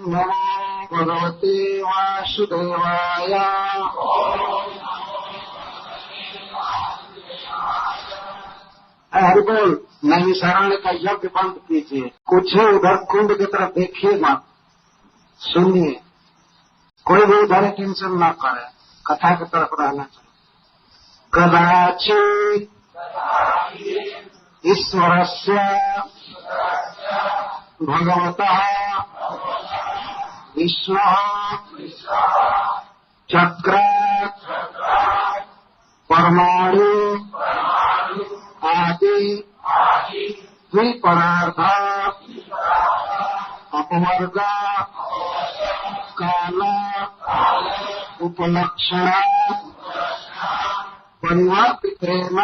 नमो भगवते वासुदेवाय। हरि बोल। नैमिषारण्य का यज्ञ बंद कीजिए, कुछ उधर कुंड की तरफ देखिए मत, सुनिए, कोई भी उधर टेंशन ना करे, कथा की तरफ रहना चाहिए। कदाचित् ईश्वरस्य भगवतः विष्णुः चक्रात् परमाणु आदि द्विपदार्थ अपवर्ग काल उपलक्षण परिवर्तितेन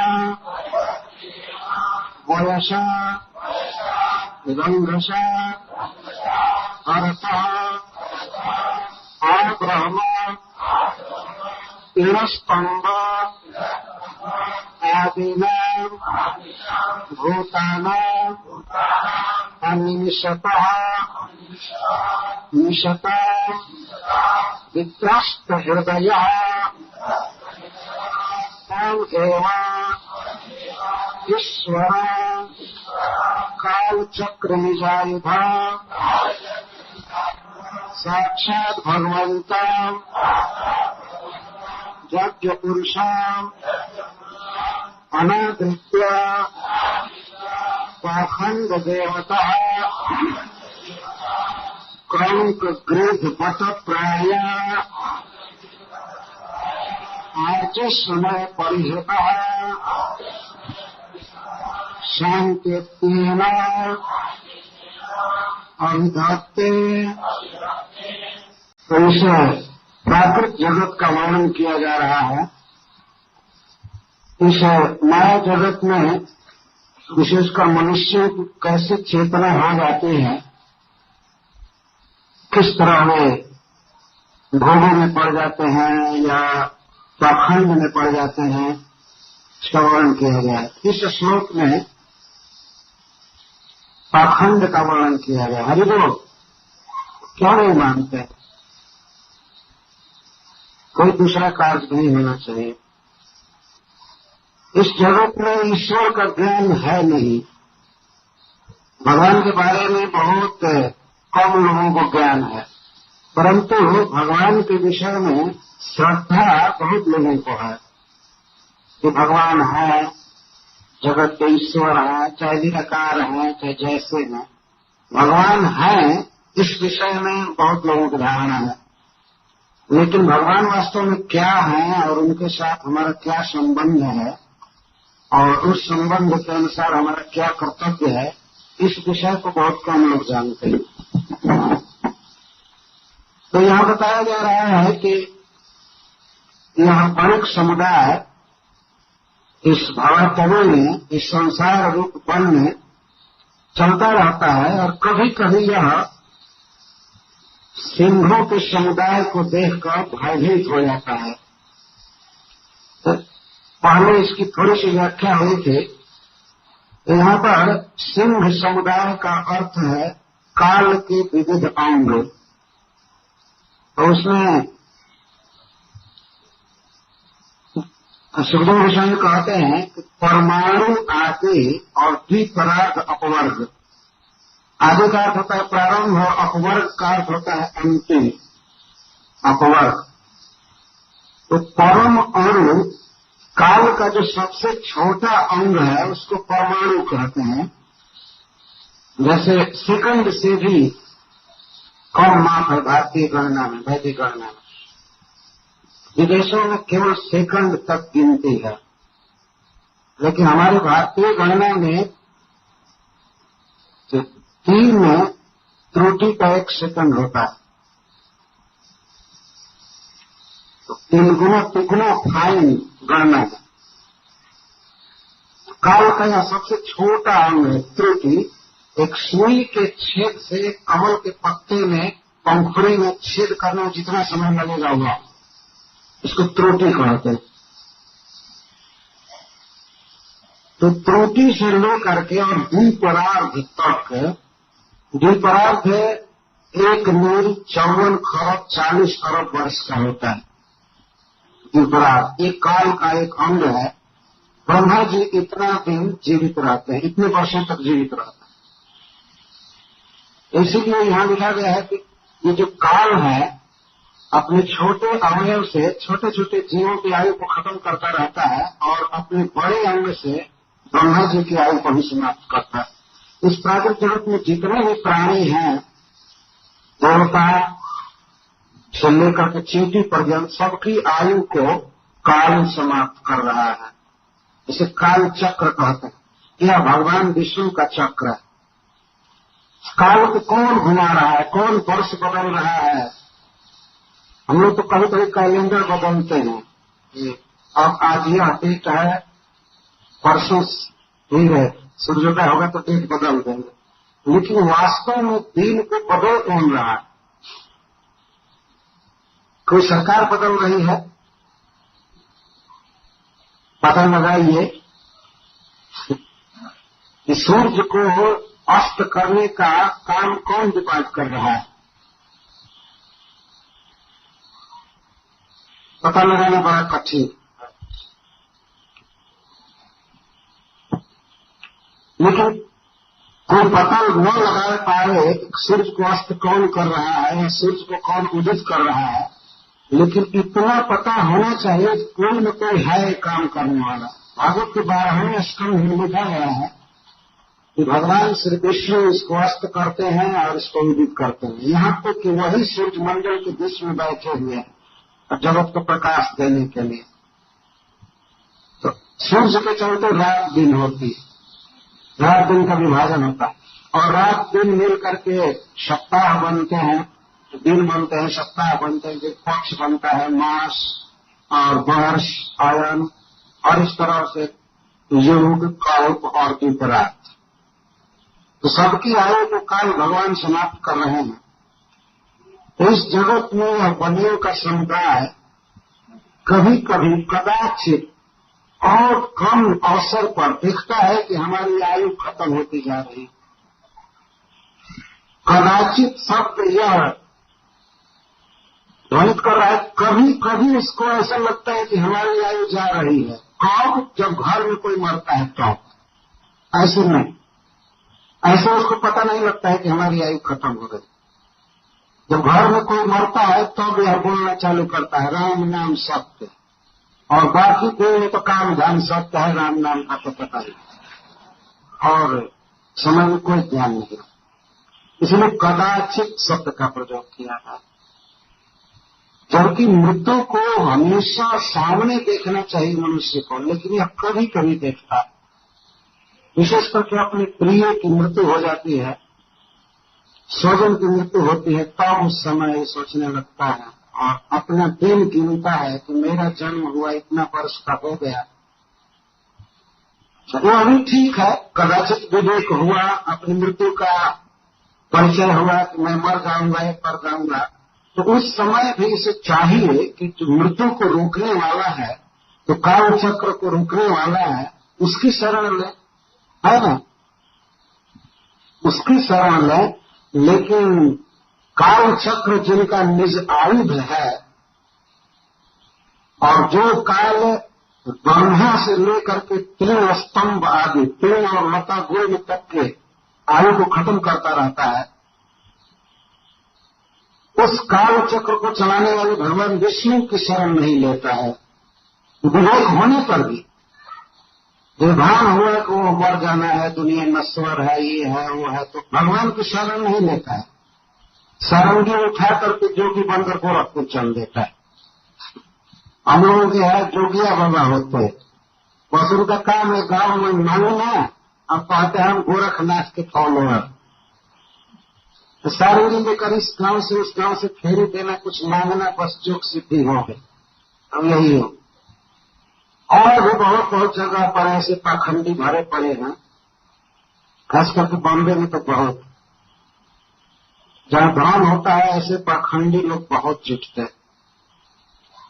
वयसा रंगसा अर्थ आब्रह्म स्तंभ आदिना भूतानां अनिमिषतः निशता वित्रस्त हृदयः तम् एव ईश्वर कालचक्र निजायुधा साक्षात् भगवन्तं यज्ञ पुरुषां अनादृत्य पाखंड देवतः क्रौंक गृध बट प्राय आर्च समय परिहृतः शांत्यत्वेन अभिधत्ते। तो इस प्राकृत जगत का वर्णन किया जा रहा है। इस माया जगत में विशेषकर मनुष्यों की कैसे चेतना हो जाती है, किस तरह वे भोगों में पड़ जाते हैं या पाखंड में पड़ जाते हैं, इसका वर्णन किया गया है। इस श्लोक में पाखंड का वर्णन किया गया। हरि बोल। क्यों नहीं मानते? कोई दूसरा कार्य नहीं होना चाहिए। इस जगत में ईश्वर का ज्ञान है नहीं। भगवान के बारे में बहुत कम लोगों को ज्ञान है, परंतु भगवान के विषय में श्रद्धा बहुत लोगों को है कि भगवान है, जगत के ईश्वर है, चाहे निराकार है चाहे जैसे हैं, भगवान है, इस विषय में बहुत लोगों की धारणा है। लेकिन भगवान वास्तव में क्या है और उनके साथ हमारा क्या संबंध है और उस संबंध के अनुसार हमारा क्या कर्तव्य है, इस विषय को बहुत कम लोग जानते हैं। तो यहाँ बताया जा रहा है कि यह अनेक समुदाय इस भावात्मों में, इस संसार रूप वन में चलता रहता है और कभी कभी यह सिंहों के समुदाय को देखकर भयभीत हो जाता है। तो पहले इसकी थोड़ी सी व्याख्या हुई थी। यहाँ पर सिंह समुदाय का अर्थ है काल के विविध अंग। तो उसमें सुखदेव गोस्वामी कहते हैं कि परमाणु आदि और द्विपदार्थ अपवर्ग। आदि का अर्थ होता है प्रारंभ और अपवर्ग का अर्थ होता है अंतिम अपवर्ग। तो परम अणु काल का जो सबसे छोटा अंग है उसको परमाणु कहते हैं। जैसे सेकंड से भी कम माप है भारतीय गणना में, वैदिक गणना में। विदेशों में केवल सेकंड तक गिनती है, लेकिन हमारे भारतीय गणना में तो 3 में त्रुटि का 1 सेकंड होता है। तो 3 गुना तिगुना फाइन गणना है। काल का यह सबसे छोटा अंग है त्रुटि। एक सुई के छेद से कमल के पत्ते में पंखुड़ी में छेद करने में जितना समय लगेगा हुआ, इसको त्रुटि कहते हैं। तो त्रुटि से लेकर के और द्विपरार्ध तक, द्विपरार्ध एक मील 54 खरब 40 अरब वर्ष का होता है। युगराज एक काल का एक अंग है। ब्रह्मा जी इतना दिन जीवित रहते हैं, इतने वर्षों तक जीवित रहते हैं। इसीलिए यहां लिखा गया है कि ये जो काल है अपने छोटे अवयव से छोटे छोटे जीवों की आयु को खत्म करता रहता है और अपने बड़े अंग से ब्रह्मा जी की आयु को भी समाप्त करता है। इस प्राकृतिक जगत में जितने भी प्राणी हैं, देवता से लेकर के चींटी पर्यंत, सबकी आयु को काल समाप्त कर रहा है। इसे काल चक्र कहते हैं। यह भगवान विष्णु का चक्र है। काल को कौन घुमा रहा है, कौन वर्ष बदल रहा है? हम लोग तो कभी कभी कैलेंडर बदलते हैं। अब आज यह डेट है, परसों ही है, सूर्योदय होगा तो डेट बदल देंगे, लेकिन वास्तव में दिन को बदल कौन रहा है? कोई सरकार बदल रही है? पता लगाइए कि सूर्य को अस्त करने का काम कौन डिपार्ट कर रहा है? पता लगाना बड़ा कठिन, लेकिन कोई पता न लगा पाए सूर्य को अस्त कौन कर रहा है या सूर्य को कौन उदित कर रहा है, लेकिन इतना पता होना चाहिए कि कोई न कोई है काम करने वाला। भागवत के 12वें स्कंध में लिखा गया है कि भगवान श्री विष्णु इसको अस्त करते हैं और इसको उदित करते हैं। यहाँ तक कि वही सूर्य मंडल के बीच में बैठे हुए हैं जगत को प्रकाश देने के लिए। तो सूर्य के चलते रात दिन होती है, रात दिन का विभाजन होता है और रात दिन मिल करके सप्ताह बनते हैं, दिन बनते हैं, सप्ताह बनते हैं, पक्ष बनता है, मास और वर्ष, आयन, और इस तरह से युग, कल्प और विपरात। तो सबकी आयु को काल भगवान समाप्त कर रहे हैं। तो इस जगत में यह बलियों का समुदाय कभी कभी कदाचित और कम अवसर पर दिखता है कि हमारी आयु खत्म होती जा रही। कदाचित शब्द यह ध्वनित कर रहा है, कभी कभी उसको ऐसा लगता है कि हमारी आयु जा रही है। कब? जब घर में कोई मरता है तब। ऐसे नहीं, ऐसे उसको पता नहीं लगता है कि हमारी आयु खत्म हो गई। जब घर में कोई मरता है तब यह बोलना चालू करता है, राम नाम सत्य, और बाकी कोई में तो काम ध्यान सत्य है, राम नाम का तो पता ही और समय में कोई ध्यान नहीं। इसलिए कदाचित शब्द का प्रयोग किया है, जबकि मृत्यु को हमेशा सामने देखना चाहिए मनुष्य को, लेकिन यह कभी कभी देखता है। विशेष करके अपने प्रिय की मृत्यु हो जाती है, स्वजन की मृत्यु होती है, तब उस समय सोचने लगता है और अपना दिन गिनता है कि मेरा जन्म हुआ इतना वर्ष का हो गया। वो अभी ठीक है, कदाचित विवेक हुआ, अपनी मृत्यु का परिचय हुआ कि मैं मर जाऊंगा या कर जाऊंगा, तो उस समय भी इसे चाहिए कि जो मृत्यु को रोकने वाला है, तो काल चक्र को रोकने वाला है, उसकी शरण ले, है ना, उसकी शरण ले। लेकिन काल चक्र जिनका निज आयुध है और जो काल ब्रह्मा से लेकर के तीन स्तंभ आदि, तीन और लता गुण तक के आयु को खत्म करता रहता है, उस काल चक्र को चलाने वाले भगवान विष्णु की शरण नहीं लेता है। विवेक होने पर भी विभान हुआ कि वो मर जाना है, दुनिया नश्वर है, ये है वो है, तो भगवान की शरण नहीं लेता है। सारंगी उठा करके जोगी बनकर गोरखपुर चल देता है। हम लोगों के है जोगिया बाबा होते हैं, बस उनका काम है गांव में मांगना, अब कहते हैं हम गोरखनाथ के फॉलोअर। तो सारंगी लेकर इस गांव से उस गांव से फेरी देना, कुछ मांगना, बस जोग सिद्धि हो गई। अब यही हो। और भी बहुत बहुत जगह पर ऐसे पाखंडी भरे पड़े हैं, खास करके बॉम्बे में तो बहुत, जहां धर्म होता है ऐसे पाखंडी लोग बहुत जुटते हैं।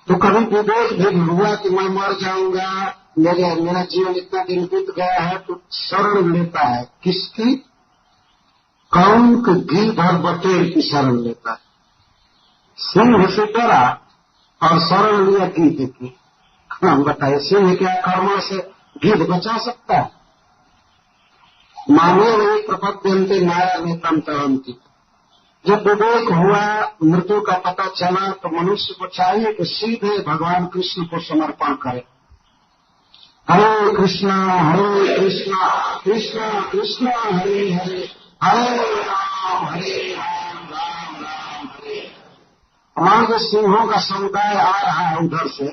तो कभी विवेक भी हुआ कि मैं मर जाऊंगा, मेरा जीवन इतना दिन बीत गया है, तो शरण लेता है किसकी? कौंक गिद्ध और बटेर की शरण लेता है। सिंह से डरा और शरण लिया गिद्ध की। हम बताइए, सिंह क्या कर्मों से गिद्ध बचा सकता है? मानव नहीं प्रपद्यन्ते माया में तंतरंती। जब विवेक हुआ, मृत्यु का पता चला, तो मनुष्य को चाहिए कि सीधे भगवान कृष्ण को समर्पण करे। हरे कृष्णा कृष्ण कृष्ण हरे हरे, हरे राम राम राम हरे। हमारे जो सिंहों का समुदाय आ रहा है उधर से,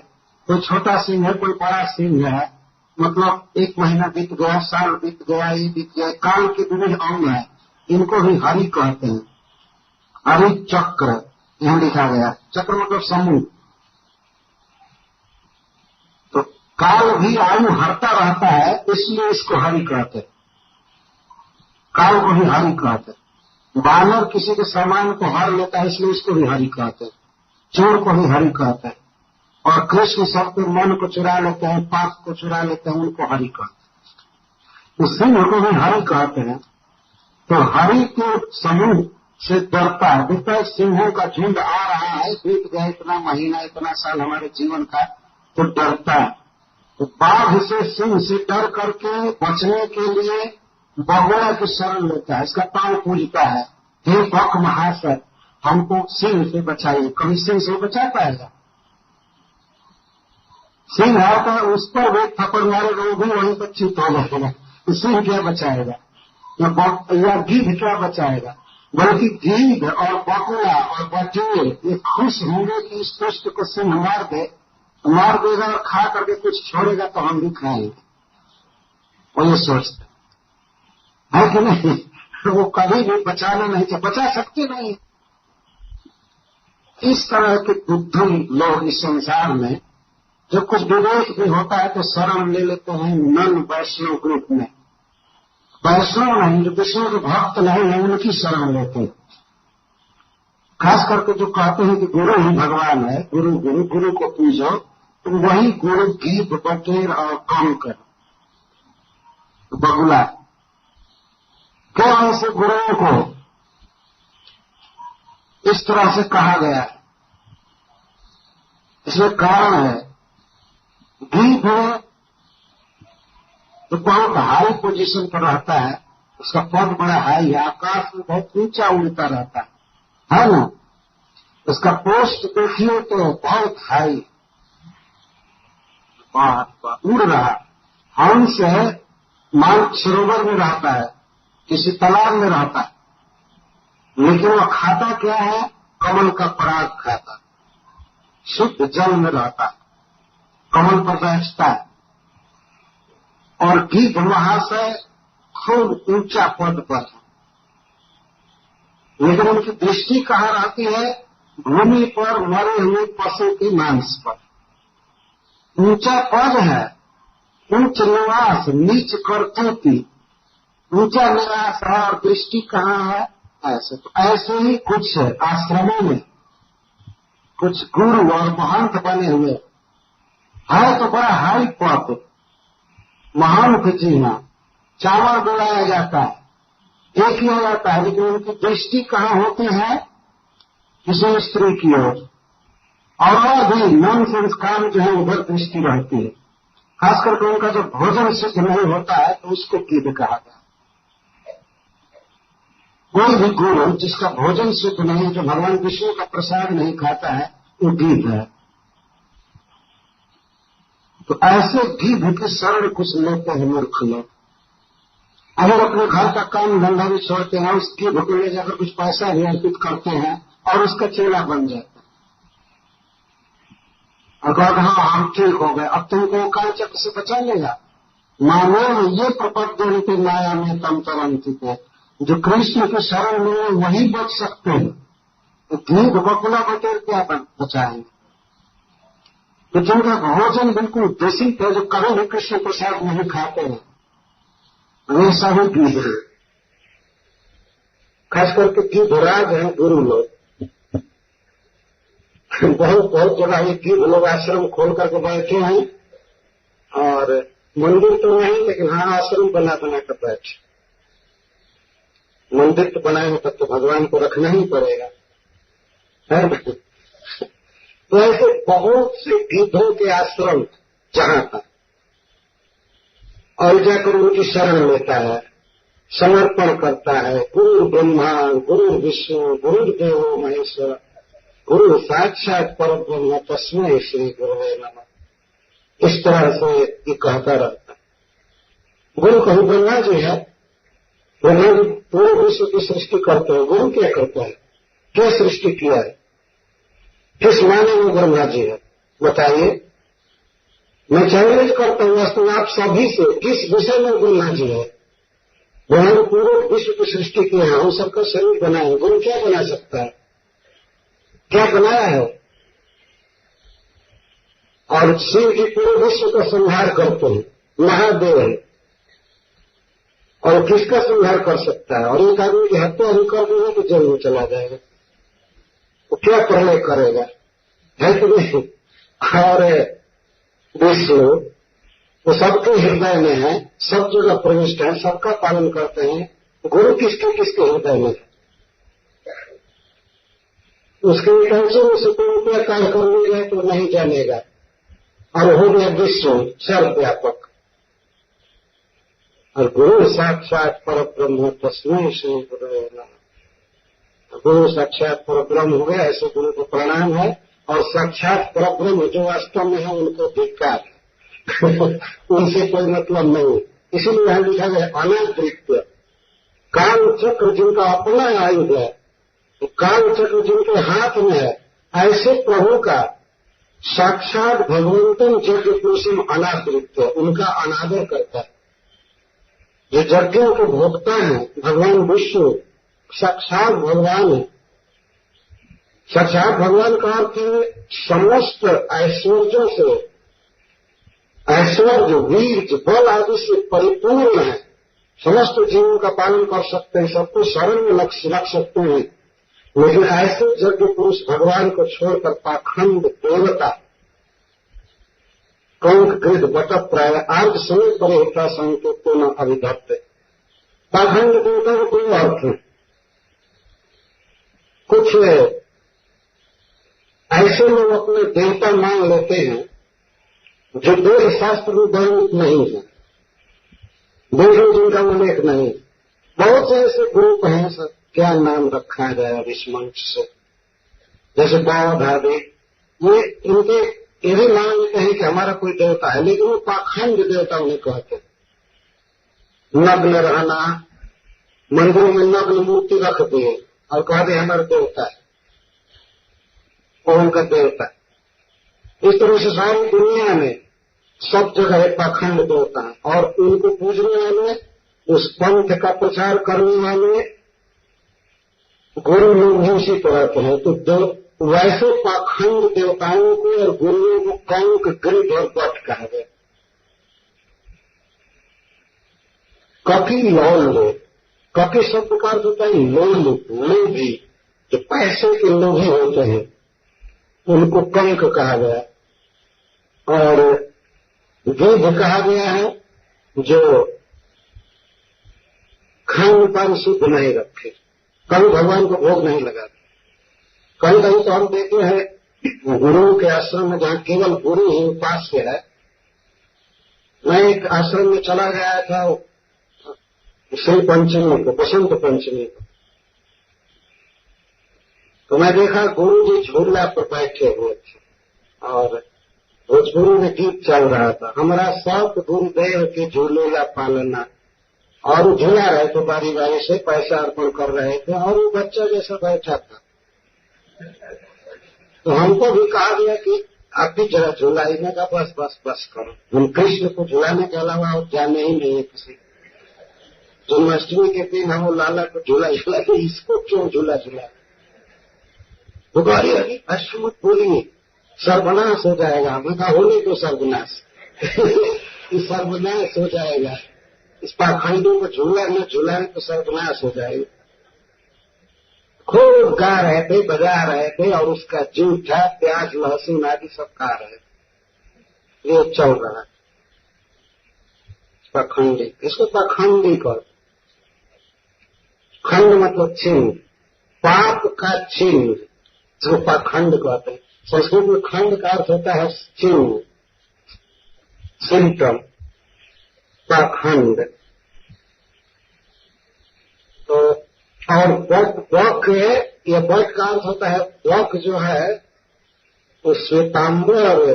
कोई छोटा सिंह है, कोई बड़ा सिंह है, मतलब 1 महीना बीत गया, साल बीत गया, ये बीत गया, काल के विभिन्न अंग है, इनको भी हरि कहते हैं। हरि चक्र यहां लिखा गया, चक्र मतलब समूह। तो काल भी आयु हरता रहता है, इसलिए इसको हरि कहते हैं। काल को भी हरि कहते हैं। बानर किसी के सामान को हर लेता है, इसलिए इसको भी हरि कहते हैं। चोर को भी हरि कहते हैं। और कृष्ण सबके मन को चुरा लेते हैं, पाप को चुरा लेते हैं, उनको हरि कहते हैं। तो सिंह को भी हरि कहते हैं। तो हरि के समूह से डरता है। देखता है सिंहों का झुंड आ रहा है, बीत गया इतना महीना, इतना साल हमारे जीवन का, तो डरता है। तो बाघ से, सिंह से डर करके बचने के लिए बगुला की शरण लेता है, इसका पांव पूजता है। हे बक महाशय, हमको सिंह से बचाइए। कभी सिंह से बचा पाएगा? सिंह आता है, उस पर भी थप्पड़ मारेगा, वो भी वहीं पर चित हो जाएगा। तो सिंह क्या बचाएगा? या गिद्ध क्या बचाएगा? बल्कि गिद्ध और बगुला और बटेर ये खुश होंगे कि इस दुष्ट को सिंह मार देगा और खा करके कुछ छोड़ेगा तो हम भी खाएंगे। वो ये सोचते है कि नहीं? वो कभी भी बचाना नहीं चाहिए, बचा सकते नहीं। इस तरह के बुद्धि लोग इस संसार में, जब कुछ विवेक भी होता है तो शरण ले लेते हैं नन वैष्णव ग्रुप में। वैष्णव नहीं, जो विष्णु के भक्त नहीं है, उनकी शरण लेते हैं। खास करके जो कहते हैं कि गुरु ही भगवान है, गुरु गुरु गुरु को पूजो, तो वही गुरु गिद्ध बटेर और कौंक बगुला। क्यों ऐसे गुरुओं को इस तरह से कहा गया है? इसमें कारण है। गिद्ध तो बहुत हाई पोजीशन पर रहता है, उसका पद बड़ा हाई है, आकाश में बहुत ऊंचा उड़ता रहता है ना? उसका पोस्ट देखिए तो बहुत हाई, उड़ रहा। हंस है, मान सरोवर में रहता है, किसी तालाब में रहता है, लेकिन वह खाता क्या है? कमल का पराग खाता, शुद्ध जल में रहता है, कमल पर बैठता है। और गिद्ध महाशय खूब ऊंचा पद पर, लेकिन उनकी दृष्टि कहाँ रहती है? भूमि पर मरे हुए पशु के मांस पर। ऊंचा पद है, उच्च निवास, नीच करतूती, ऊंचा निवास है और दृष्टि कहाँ है? ऐसे। तो ऐसे ही कुछ आश्रमों में कुछ गुरु और महंत बने हुए है, तो बड़ा हाई पद, महंत जी हाँ, चावल दिलाया जाता है, ये किया जाता है, लेकिन उनकी दृष्टि कहाँ होती है? किसी स्त्री की ओर। और भी मन संस्कार जो है उधर दृष्टि रहती है। खास करके उनका जो भोजन सिद्ध नहीं होता है तो उसको गिद्ध कहा गया। कोई भी गुरु जिसका भोजन सिद्ध नहीं, जो भगवान विष्णु का प्रसाद नहीं खाता है, वो गिद्ध है। तो ऐसे गिद्ध की शरण कुछ लेते हैं मूर्ख लोग। अगर अपने घर का काम धंधा भी छोड़ते हैं, उस गिद्ध को ले जाकर कुछ पैसा भी अर्पित करते हैं और उसका चेला बन जाता है और कहते हाँ हम ठीक हो गए, अब तुमको काल चक्र से बचा लेगा। मानो ये प्रपद्यन्ते माया में तंतरंती थे, जो कृष्ण के शरण में वही बच सकते हैं। तो गिद्ध बगुला बटेर क्या बचाएंगे? तो जिनका भोजन बिल्कुल दूषित है, जो कभी भी कृष्ण प्रसाद नहीं खाते हैं, वे सभी गिद्ध हैं। खास करके गिद्धराज हैं गुरु लोग। बहुत जगह ये गिद्ध लोग आश्रम खोल करके बैठे हैं, और मंदिर तो नहीं, लेकिन हाँ आश्रम बना कर बैठे। मंदिर तो बनाए तब तो भगवान को रखना ही पड़ेगा, है ना? तो ऐसे बहुत से गिद्धों के आश्रम जहां था, और जाकर उनकी शरण लेता है, समर्पण करता है। गुरु ब्रह्मा गुरु विष्णु गुरु देवो महेश्वर गुरु साक्षात परब्रह्म तस्मै श्री गुरुवे नमः। इस तरह से ये कहता रहता है। गुरु कहूं ब्रह्मा जी है, ब्रह्मा जी पूरे विश्व की सृष्टि करते हैं। गुरु क्या करता है, क्या सृष्टि किया है, किस माने में ब्रह्मा जी है, बताइए। मैं चैलेंज करता हूं वास्तव आप सभी से, किस विषय में ब्रह्मा जी है? ब्रह्मा जी पूरे विश्व की सृष्टि की है, हम सबका शरीर बनाए। गुरु क्या बना सकता है, क्या बनाया है? और शिव जी पूरे विश्व का संहार करते हैं, महादेव है, और किसका संहार कर सकता है? और एक आदमी की हत्या ही कर देगा तो जेल में चला जाएगा, वो क्या प्रलय करेगा, है कि नहीं? और विष्णु वो सबके हृदय में है, सब जगह प्रविष्ट है, सबका पालन करते हैं। गुरु किसके किसके हृदय में है? उसके टेंशन से कोई रुपया कार्य कर लेगा तो नहीं जानेगा, और हो गया विश्व सर्वव्यापक। और गुरु साक्षात परब्रह्म तस्मै श्री गुरुवे नमः। गुरु साक्षात परब्रह्म हो गया, ऐसे गुरु को प्रणाम है। और साक्षात परब्रह्म जो वास्तव में है उनको धिक्कार है उनसे कोई मतलब नहीं। इसीलिए यहां लिखा गया अनादृत्य काल चक्र जिनका अपना आयुध है, काल चक्र जिनके हाथ में है, ऐसे प्रभु का साक्षात भगवंतम यज्ञ पुरुषम अनादृत्य, उनका अनादर करता है। जो यज्ञों के भोक्ता है भगवान विष्णु साक्षात भगवान है। साक्षात भगवान का अर्थ है समस्त ऐश्वर्यों से, ऐश्वर्य वीर बल आदि से परिपूर्ण है, समस्त जीवों का पालन कर सकते हैं, सबको शरण में रख सकते हैं। लेकिन ऐसे यज्ञ पुरुष भगवान को छोड़कर पाखंड देवता कंक गृह बट प्राय आर्ज समय पर होता संकेत न अभिधत्त। पाखंड देवता का कोई अर्थ है, कुछ ऐसे लोग अपने देवता मान लेते हैं जो वेद शास्त्र में वर्णित नहीं है, वेद में जिनका उल्लेख नहीं। बहुत से ऐसे ग्रुप हैं, सब क्या नाम रखा जाए इस मंच से, जैसे बौद्ध आदि, ये इनके ये भी मान लेते हैं कि हमारा कोई देवता है, लेकिन वो पाखंड देवता उन्हें कहते हैं। नग्न रहना, मंदिरों में नग्न मूर्ति रख दिए और कहते हमारा देवता है, वो उनका देवता है। इस तरह से सारी दुनिया में सब जगह पाखंड देवता है, और उनको पूजने वाले, उस पंथ का प्रचार करने वाले गुरु लोग भी उसी तरह के हैं। तो वैसे पाखंड देवताओं को और गुरुओं को कंक गृह और बट कहा गया। कपि लोल, कपि शब्द का अर्थ होता है लोल, लोभी, जो पैसे के लोभी होते हैं उनको कंक कहा गया। और गिद्ध कहा गया है जो खान पान शुद्ध नहीं रखे, कभी भगवान को भोग नहीं लगाते। कहीं कहीं तो हम देखते हैं गुरुओं के आश्रम में जहां केवल गुरु ही उपास्य है। मैं एक आश्रम में चला गया था श्री पंचमी को, बसंत पंचमी को, तो मैं देखा गुरु जी झूला पर बैठे हुए थे और भोजपुरी में गीत चल रहा था, हमारा सब गुरुदेव के झूलेला पालना, और वो झूला रहे थे, बारी बारी से पैसा अर्पण कर रहे थे, और वो बच्चा जैसा बैठा था। तो हमको भी कहा गया कि आप भी जरा झूलाइए का, बस बस बस करो, हम कृष्ण को झुलाने के अलावा और जाने ही नहीं है किसी। जन्माष्टमी के दिन हम लाला को झूला झूला, इसको क्यों झूला झूला? वो कह रही है अश्व मत बोलिए, सर्वनाश हो जाएगा। मैं कहा होने तो सर्वनाश सर्वनाश हो जाएगा, इस पाखंडों को झूला न झूलाए तो सर्वनाश हो जाएगा। खूब गा रहे थे, बजा रहे थे, और उसका जूठा प्याज लहसुन आदि सब खा रहे थे। ये चल रहा पाखंडी, इसको पाखंडी कर। खंड मतलब चिन्ह, पाप का चिन्ह जो पाखंड कहते हैं। संस्कृत में खंड का अर्थ होता है चिन्ह, सिम्टम, पाखंड। तो और वक, यह वक का अर्थ होता है, वक जो है वो श्वेतांबर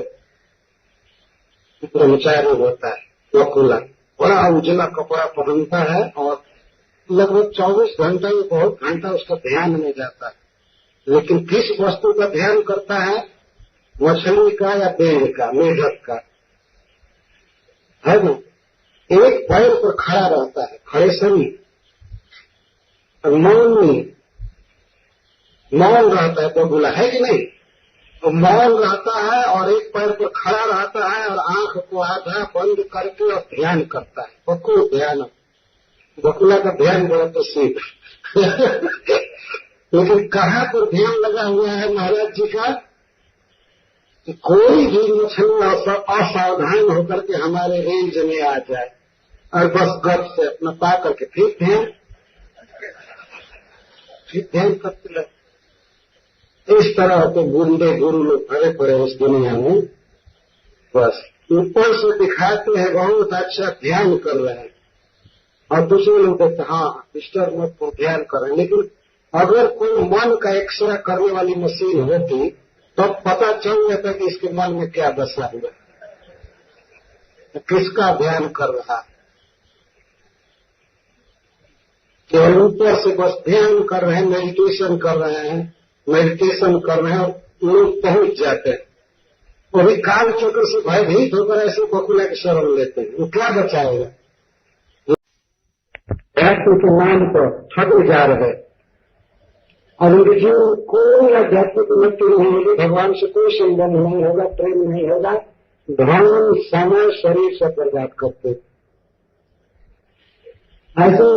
ब्रह्मचारी होता है, वकुला, बड़ा उजला कपड़ा पहनता है और लगभग 24 घंटे में बहुत घंटा उसका ध्यान में जाता है। लेकिन किस वस्तु का ध्यान करता है? मछली का या पेड़ का, मेढक का, है ना। एक पैर पर खड़ा रहता है, खड़े शरीर, मौन रहता है, बगुला है कि नहीं? तो मौन रहता है और एक पैर पर खड़ा रहता है और आंख को आधा बंद करके और ध्यान करता है। बकुल ध्यान, बकुला का ध्यान बड़ा प्रसिद्ध लेकिन कहाँ पर ध्यान लगा हुआ है महाराज जी का कि कोई भी मछली असावधान होकर के हमारे रेंज में आ जाए और बस गप से अपना पा करके फिर ध्यान करते लगे। इस तरह के गुंडे गुरु लोग भरे पड़े उस दुनिया में, बस ऊपर से दिखाते हैं बहुत अच्छा ध्यान कर रहे हैं और दूसरे लोग कहते हैं हाँ डिस्टर्ब मत को ध्यान कर रहे हैं। लेकिन अगर कोई मन का एक्सरे करने वाली मशीन होती तो पता चल जाता कि इसके मन में क्या दशा हुआ, किसका ध्यान कर रहा है। केवल ऊपर से बस ध्यान कर रहे हैं, मेडिटेशन कर रहे हैं और लोग पहुंच जाते हैं। वो भी काल चक्र से भयभीत होकर ऐसे बकुला की शरण लेते हैं। वो क्या बचाएगा? आत्म के नाम पर ठगे जा रहे और उनके जीवन कोई आध्यात्मिक उन्नति नहीं होगी, भगवान से कोई संबंध नहीं होगा, प्रेम नहीं होगा, धन समय शरीर से बर्बाद करते। ऐसे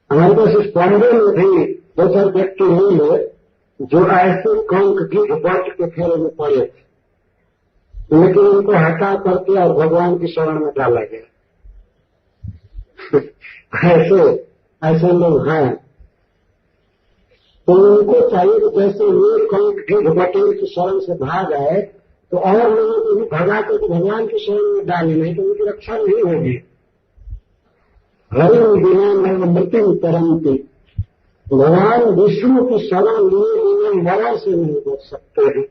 हमारे पास इस बॉम्बे में भी दो चार व्यक्ति मिले जो ऐसे कंक की बट के फेरे में पड़े थे, लेकिन उनको हटा करके और भगवान की शरण में डाला गया। ऐसे लोग हैं। तो उनको चाहिए कि जैसे ये कंक की बटेर की शरण से भाग आए तो और लोगों को भी भगा कर भगवान की शरण में डाले, नहीं तो उनकी रक्षा नहीं होगी। हरि बिना नव मृत्यु परंतु, भगवान विष्णु की शरण लिए बिना मरा से नहीं बच सकते हैं।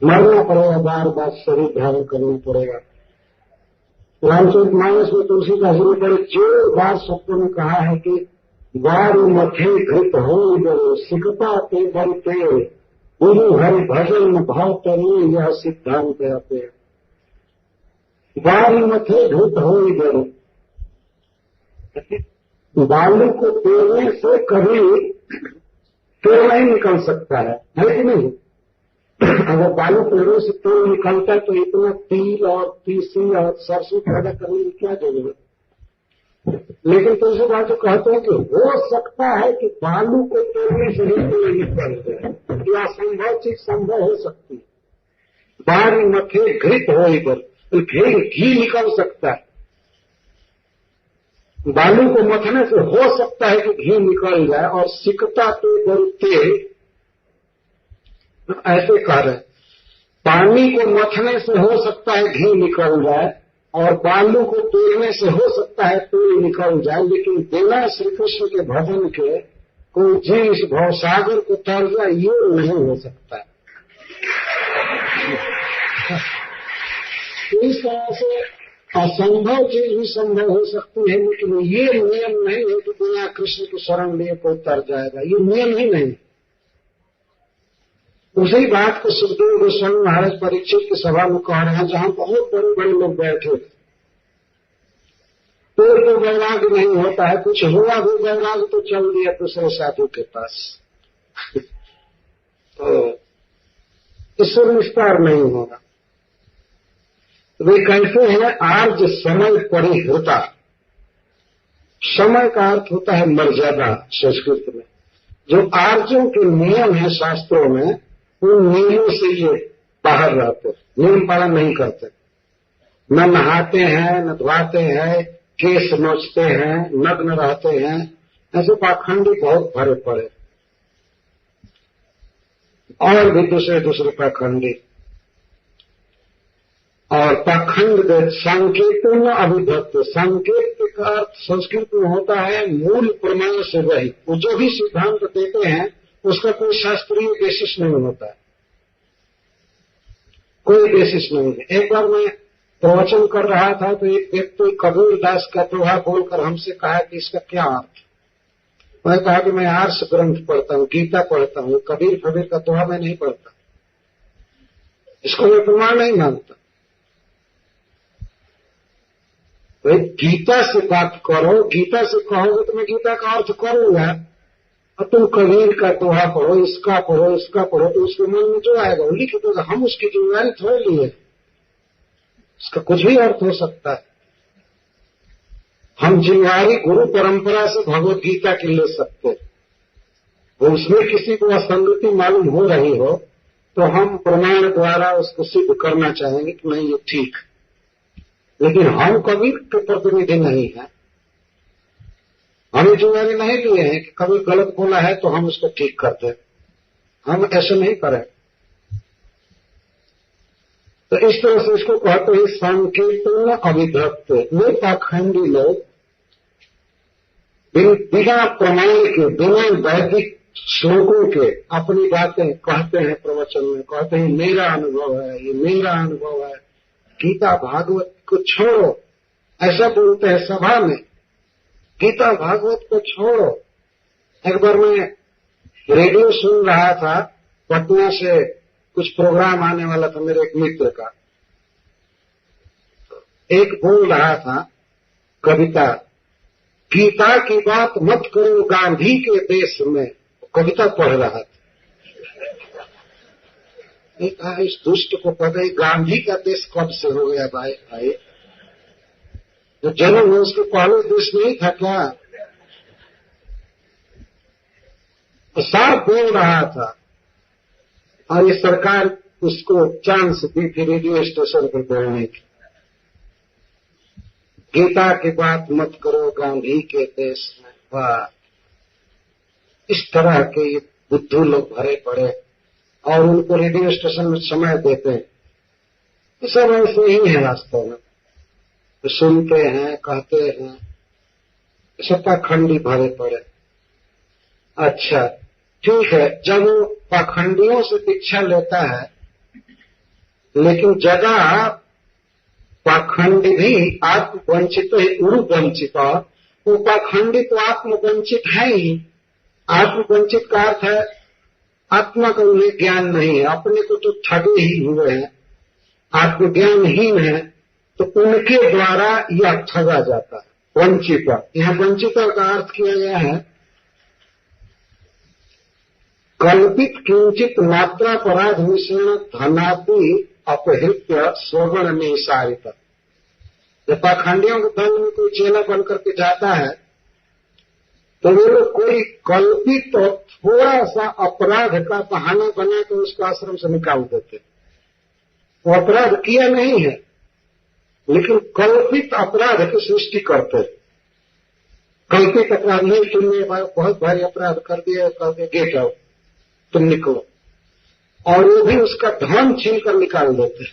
मरना पड़ेगा, बार बार शरीर धारण करना पड़ेगा। रामचरितमानस में तुलसीदास जी ने जो बार शब्दों में कहा है कि वारु मथे घृत हो सिकता ते बनते गुरु हरि भजन भाव तरी, यह सिद्धांत है। वारु मथे घृत हो गए, बालू को तोड़ने से कभी तेल नहीं निकल सकता है कि नहीं? अगर बालू पेड़ों से तेल निकलता है तो इतना तिल और तीसी और सरसों पैदा करने की क्या जरूरत? लेकिन दूसरी बात तो कहते हैं कि हो सकता है कि बालू को तोड़ने से ही तेल निकल जाए, यह असंभव चीज संभव हो सकती है। बालू मथे घृत हो इधर, तो घी निकल सकता है। बालू को मथने से हो सकता है कि घी निकल जाए, और सिकता तो डरते ऐसे कह रहे, पानी को मथने से हो सकता है घी निकल जाए और बालू को तोड़ने से हो सकता है तेल निकल जाए, लेकिन बिना श्री कृष्ण के भजन के कोई जीव इस भवसागर को तर जाए ये नहीं हो सकता। इस तरह से असंभव चीज भी संभव हो सकती है, लेकिन ये नियम नहीं है कि बिना कृष्ण की शरण लिए कोई तर जाएगा, ये नियम ही नहीं। उसी बात को सुखदेव गोस्वामी महाराज परीक्षित की सभा में कह रहे हैं, जहां बहुत बड़े बड़े लोग बैठे थे। तो वैराग्य नहीं होता है, कुछ हुआ भी वैराग्य तो चल दिया दूसरे साधु के पास। तो ईश्वर विस्तार नहीं होगा। वे कैसे हैं? आर्ज समय परिहृता। समय का अर्थ होता है मर्यादा संस्कृत में। जो आर्यों के नियम है शास्त्रों में, उन नियमों से ये बाहर रहते, नियम पालन नहीं करते। न नहाते हैं, न धुआते हैं, केस नोचते हैं, नग्न रहते हैं, ऐसे पाखंडी बहुत भरे पड़े, और भी दूसरे दूसरे पाखंडी। और पाखंड संकेतन अभिभक्त, संकेत का अर्थ संस्कृत में होता है मूल प्रमाण से रहित। वो जो भी सिद्धांत देते हैं उसका कोई शास्त्रीय बेसिस नहीं होता है, कोई बेसिस नहीं है। एक बार मैं प्रवचन कर रहा था तो एक व्यक्ति कबीर दास का दोहा बोलकर हमसे कहा कि इसका क्या अर्थ। मैं कहा कि मैं आर्ष ग्रंथ पढ़ता हूँ, गीता पढ़ता हूँ, कबीर का दोहा मैं नहीं पढ़ता, इसको मैं प्रमाण नहीं मानता। भाई गीता से बात करो, गीता से कहोगे तो मैं गीता का अर्थ करूंगा, और तुम कबीर का दोहा पढ़ो, इसका पढ़ो, इसका पढ़ो, तो उसके मन में जो आएगा वो लिख देगा। हम उसकी जिम्मेदारी थोड़े लिए, इसका कुछ भी अर्थ हो सकता है। हम जिम्मेदारी गुरु परंपरा से भगवत गीता की ले सकते, वो उसमें किसी को असंगति मालूम हो रही हो तो हम प्रमाण द्वारा उसको सिद्ध करना चाहेंगे कि नहीं ये ठीक। लेकिन हम कबीर के प्रतिनिधि नहीं है, हम जिम्मेदारी नहीं लिए हैं कि कबीर गलत बोला है तो हम उसको ठीक कर दें, हम ऐसे नहीं करें। तो इस तरह से इसको कहते हैं संकीर्तन अभिभक्त। ये पाखंडी लोग बिना प्रमाण के, बिना वैदिक श्लोकों के अपनी बातें कहते हैं, प्रवचन में कहते हैं मेरा अनुभव है, ये मेरा अनुभव है, गीता भागवत को छोड़ो, ऐसा बोलते हैं सभा में। गीता भागवत को छोड़ो। एक बार मैं रेडियो सुन रहा था, पटना से कुछ प्रोग्राम आने वाला था मेरे एक मित्र का, एक बोल रहा था कविता, गीता की बात मत करो गांधी के देश में, कविता पढ़ रहा था। इस दुष्ट को पता है गांधी का देश कब से हो गया भाई? जो जन्म है उसके पहले देश नहीं था क्या? तो साफ बोल रहा था, और ये सरकार उसको चांस दी थी रेडियो स्टेशन पर बोलने की। गीता की बात मत करो गांधी के देश में। वाह, इस तरह के ये बुद्धू लोग भरे पड़े और उनको रेडियो स्टेशन में समय देते हैं। ये सब ऐसे ही है वास्तव में, तो सुनते हैं, कहते हैं, सब पाखंडी भरे पड़े। अच्छा ठीक है, जब वो पाखंडियों से दीक्षा लेता है, लेकिन जगह पाखंडी भी आत्मवंचित है, गुरु वंचित, वो पाखंडी तो आत्मवंचित है ही। आत्मवंचित का अर्थ है आत्मा का उन्हें ज्ञान नहीं है, अपने को तो ठगे ही हुए हैं, आत्मज्ञानहीन है, तो उनके द्वारा यह ठगा जाता है। वंचित, यह वंचित का अर्थ किया गया है कल्पित किंचित मात्रापराध मिश्रण धनादि अपहृत्य स्वर्ण में इशारित। जब पाखंडियों के धन में कोई चेला बन करके जाता है तो वो लोग कोई कल्पित और थोड़ा सा अपराध का बहाना बना कर उसको आश्रम से निकाल देते। वो अपराध किया नहीं है, लेकिन कल्पित अपराध की सृष्टि करते। कल्पित अपराध नहीं, तुमने बहुत भारी अपराध कर दिया, कहते गेट आउट, तुम निकलो, और वो भी उसका धन छीन कर निकाल देते।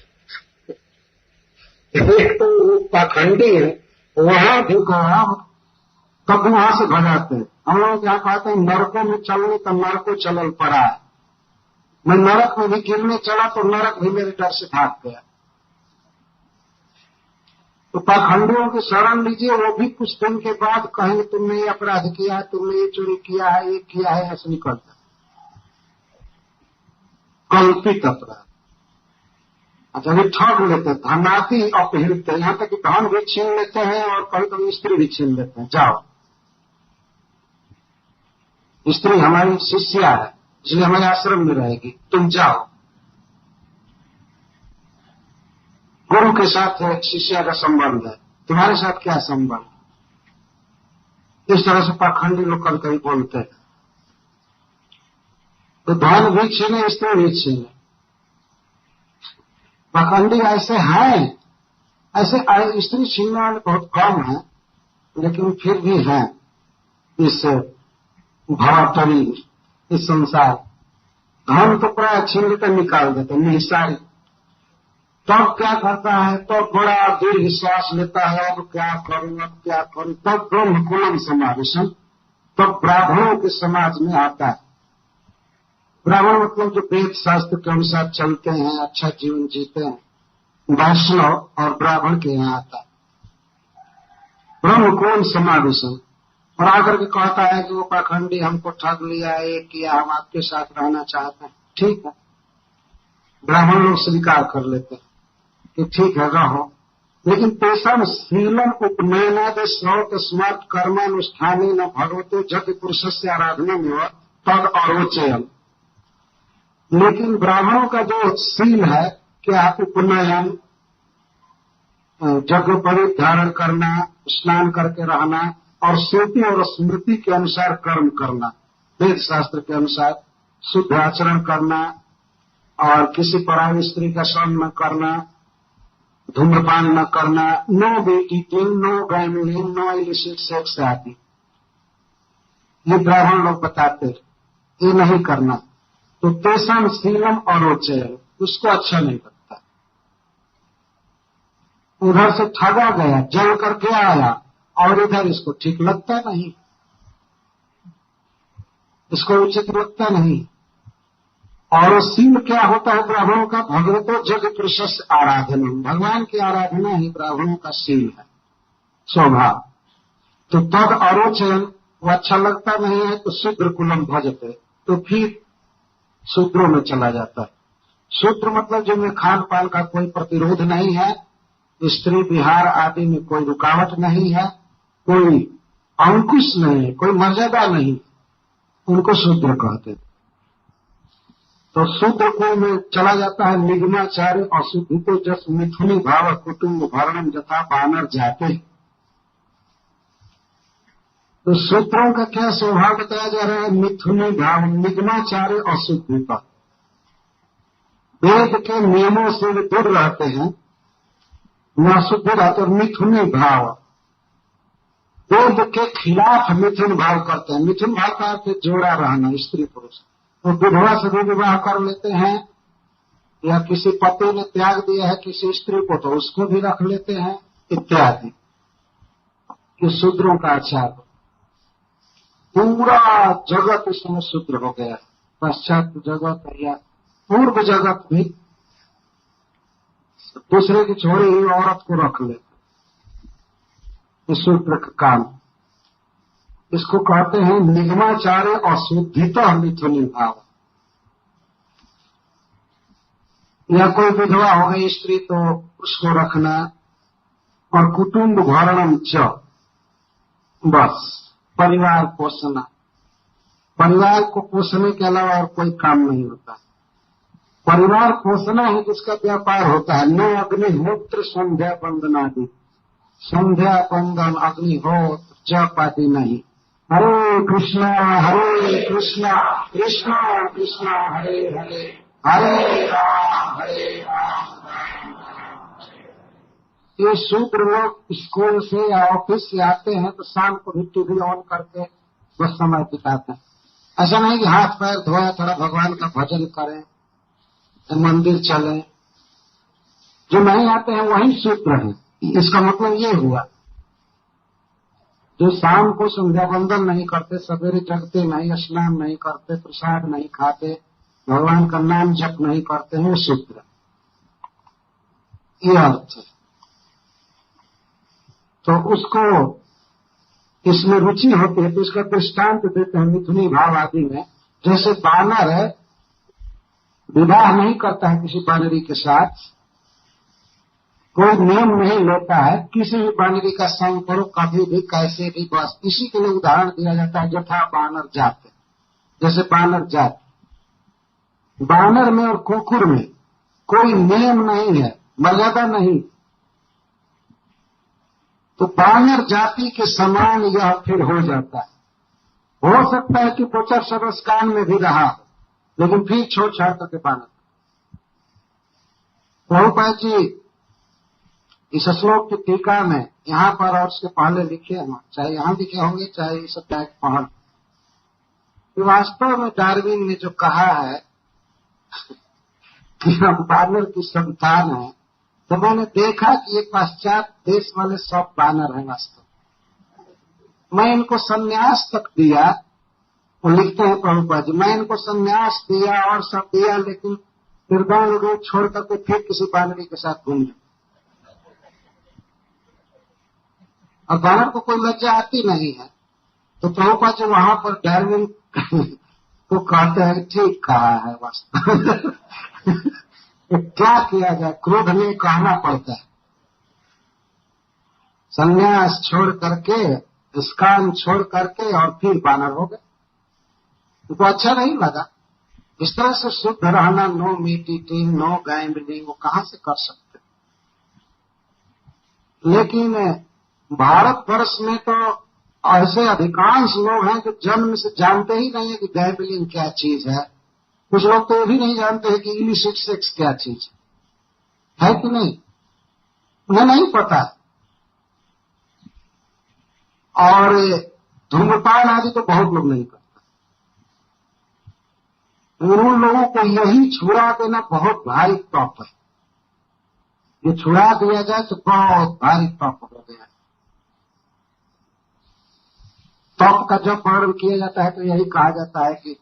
एक तो वो पाखंडी है, वहां भी कहा तब वहां से भगाते हैं। हम लोग क्या कहते हैं, नरकों में चलने तो नरकों चलल पड़ा है। मैं नरक में भी गिरने चला तो नरक भी मेरे डर से भाग गया। तो पाखंडियों की शरण लीजिए, वो भी कुछ दिन के बाद कहेंगे तुमने ये अपराध किया, तुमने ये चोरी किया है, ये किया है, ऐसे नहीं करता। कल्पित अपराध। अच्छा, वे ठग लेते हैं, धनादि अपहृत, यहाँ तक कि धन भी छीन लेते हैं और कभी कभी स्त्री भी छीन लेते हैं। जाओ, स्त्री हमारी शिष्या है इसलिए हमारे आश्रम में रहेगी, तुम जाओ। गुरु के साथ शिष्या का संबंध है, तुम्हारे साथ क्या संबंध? इस तरह से पाखंडी लोग कभी कभी बोलते हैं। तो धन भी छीने, स्त्री भी छीने। पाखंडी ऐसे हैं, ऐसे स्त्री छीनने वाले बहुत कम हैं, लेकिन फिर भी हैं। इस भवतरी, इस संसार। धन तो प्राय छीन कर निकाल देते निसारी। तब क्या करता है, तो बड़ा दीर्घ श्वास लेता है, अब क्या करूं, अब क्या करूं। तब ब्रह्म कुलम समावेशन, तब ब्राह्मणों के समाज में आता है। ब्राह्मण मतलब जो वेद शास्त्र के अनुसार चलते हैं, अच्छा जीवन जीते हैं, वैष्णव और ब्राह्मण के यहाँ आता है ब्रह्म कुलम समावेशन। और आकर के कहता है कि वो पाखंडी हमको ठग लिया, ये किया, हम आपके साथ रहना चाहते हैं। ठीक है, ब्राह्मण लोग स्वीकार कर लेते हैं कि ठीक है रहो, लेकिन तेषां शीलम उपनयनाद श्रौत स्मार्ट कर्मानुष्ठानी न भगवतो जग पुरुषस्य आराधना में तद अरोचयन। लेकिन ब्राह्मणों का जो शील है, क्या उपनयन, जग परिधारण करना, स्नान करके रहना और श्रुति और स्मृति के अनुसार कर्म करना, वेद शास्त्र के अनुसार शुद्ध आचरण करना और किसी पराई स्त्री का संग न करना, धूम्रपान न करना, no eating, no gambling, no illicit sex आदि, ये ब्राह्मण लोग बताते ये नहीं करना। तो तेषां शीलम अरोचयन, उसको अच्छा नहीं लगता। उधर से ठगा गया, जल करके आया, और इधर इसको ठीक लगता नहीं, इसको उचित लगता नहीं। और शील क्या होता है ब्राह्मणों का, भगवतो जग पुरुषस्य आराधना, भगवान की आराधना ही ब्राह्मणों का शील है, स्वभाव। तो तद अरोचयन, वो अच्छा लगता नहीं है, तो शूद्र कुलम भजते, तो फिर शूद्रों में चला जाता है। शूद्र मतलब जिनमें खान पान का कोई प्रतिरोध नहीं है, स्त्री विहार आदि में कोई रुकावट नहीं है, कोई अंकुश नहीं है, कोई मर्यादा नहीं, उनको शूद्र कहते हैं। तो शूद्र को में चला जाता है निगमाचार्य अशुद्धि को जस मिथुनी भाव कुटुंब भरणम जथा बानर जाते। तो शूद्रों का क्या स्वभाव बताया जा रहा है, मिथुनी भाव, निगमाचार्य अशुद्धि का, वेद के नियमों से वे दूर रहते हैं, न शुद्ध रहते, और मिथुनी भाव, वेद के खिलाफ मिथुन भाव करते हैं। मिथुन भाव का अर्थ जोड़ा रहना, स्त्री पुरुष। तो विधवा से भी विवाह कर लेते हैं, या किसी पति ने त्याग दिया है किसी स्त्री को तो उसको भी रख लेते हैं, इत्यादि। ये शूद्रों का आचार। पूरा जगत इसमें शूद्र हो गया, पश्चात जगत या पूर्व जगत भी दूसरे की छोड़ी हुई औरत को रख लेते, शूद्र का काम। इसको कहते हैं निगमाचार्य अशुद्धितः मिथुनी भाव। या कोई विधवा हो गई स्त्री तो उसको रखना, और कुटुंब भरणम च, बस परिवार पोषना, परिवार को पोषने के अलावा और कोई काम नहीं होता। परिवार पोषना ही जिसका व्यापार होता है। न अग्निहोत्र संध्या बंदनादि, संध्या बंदन अग्निहोत्र जप आदि नहीं। हरे कृष्णा कृष्णा कृष्णा हरे हरे, हरे राम ये शूद्र लोग स्कूल से या ऑफिस से आते हैं तो शाम को भी टीवी ऑन करके बस समय बिताते हैं। ऐसा नहीं कि हाथ पैर धोया, थोड़ा भगवान का भजन करें, मंदिर चलें। जो नहीं आते हैं वही शूद्र हैं। इसका मतलब ये हुआ, जो शाम को संध्या बंदन नहीं करते, सवेरे जगते नहीं, स्नान नहीं करते, प्रसाद नहीं खाते, भगवान का नाम जप नहीं करते हैं, शूद्र। ये अर्थ है। तो उसको इसमें रुचि होती है, तो इसका दृष्टांत देते हैं मिथुनी भाव आदि में। जैसे बानर है, विवाह नहीं करता है किसी बानरी के साथ, कोई नियम नहीं लेता है, किसी भी बानरी का संग करो कभी भी कैसे भी, बस इसी के लिए उदाहरण दिया जाता है यथा बानर जात। जैसे बानर जात, बानर में और कुकुर में कोई नियम नहीं है, मर्यादा नहीं, तो बानर जाति के समान यह फिर हो जाता है। हो सकता है कि 50 वर्ष कान में भी रहा, लेकिन फिर छोड़ छाड़ करके बानर। प्रभुपाद जी इस श्लोक की टीका में यहाँ पर और उसके पहले लिखे हैं, चाहे यहाँ लिखे होंगे चाहे इस अध्याय के पहले, वास्तव में डार्विन ने जो कहा है कि हम बानर की संतान है, तो मैंने देखा कि ये पाश्चात्य देश वाले सब बानर हैं वास्तव। मैं इनको संन्यास तक दिया, वो लिखते हैं प्रभुपाद जी, मैं इनको संन्यास दिया और सब दिया, लेकिन निर्दयी रूप छोड़ करके फिर किसी बानरी के साथ घूम गए। और बानर को कोई लज्जा आती नहीं है। तो प्रभुपाद जी वहां पर डार्विन को कहते हैं ठीक कहा है वास्तव। क्या किया जाए, क्रोध में कहना पड़ता है। संन्यास छोड़ करके, स्कान छोड़ करके और फिर बानर हो गए। उनको अच्छा नहीं लगा। इस तरह से शुद्ध रहना, no meat eating, no gambling, वो कहां से कर सकते। लेकिन भारतवर्ष में तो ऐसे अधिकांश लोग हैं जो जन्म से जानते ही नहीं है कि गैम्बलिंग क्या चीज है। कुछ लोग तो ये भी नहीं जानते हैं कि इलिसिट सेक्स क्या चीज है कि नहीं, उन्हें नहीं पता। और धूम्रपान आदि तो बहुत लोग नहीं करते। उन लोगों को यही छुड़ा देना बहुत भारी पाप है। ये छुड़ा दिया जाए तो बहुत भारी पाप हो गया। तप का जब वर्णन किया जाता है तो यही कहा जाता है कि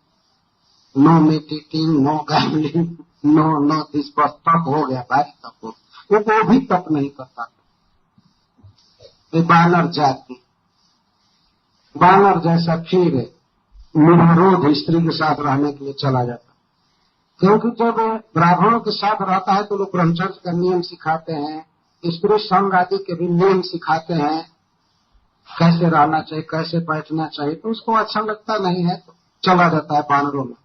no meat eating, no gambling, no this, बस तप हो गया, भारी तप हो। वो भी तप नहीं करता। ये बानर जाति, बानर जैसा फिर निर्विरोध स्त्री के साथ रहने के लिए चला जाता। क्योंकि जब ब्राह्मणों के साथ रहता है तो लोग ब्रह्मचर्य का नियम सिखाते हैं, स्त्री संग आदि के भी नियम सिखाते हैं, कैसे रहना चाहिए, कैसे बैठना चाहिए। तो उसको अच्छा लगता नहीं है तो चला जाता है बानरों में।